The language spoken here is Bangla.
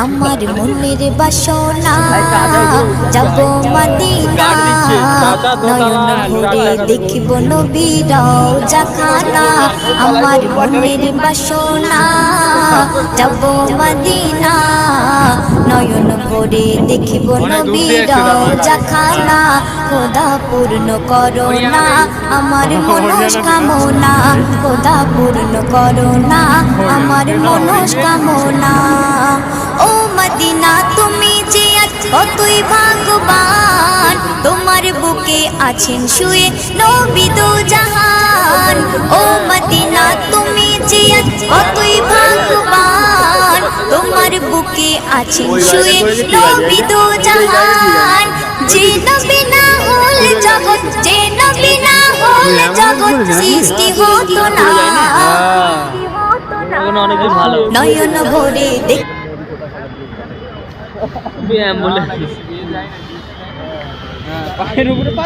আমার মনের বাসনা যাব মদিনা নয়ন ভরে দেখিব নবীর রওজাখানা আমার মনের বাসনা যাব মদিনা নয়ন ভরে দেখিব নবীর রওজাখানা খোদা পূর্ণ করো না আমার মনস্কামনা খোদা পূর্ণ করো না আমার মনস্কামনা ও মদিনা তুমি যে কতই ভাগ্যবান তোমার বুকে আছেন শুয়ে নবী দো জাহান ও মদিনা তুমি যে কতই ভাগ্যবান তোমার বুকে আছেন শুয়ে নবী দো জাহান যে নবী না হলে জগৎ যে নবী না হলে জগৎ সৃষ্টি হতো না নয়ন ভরে দেখ পায়ের উপরে পা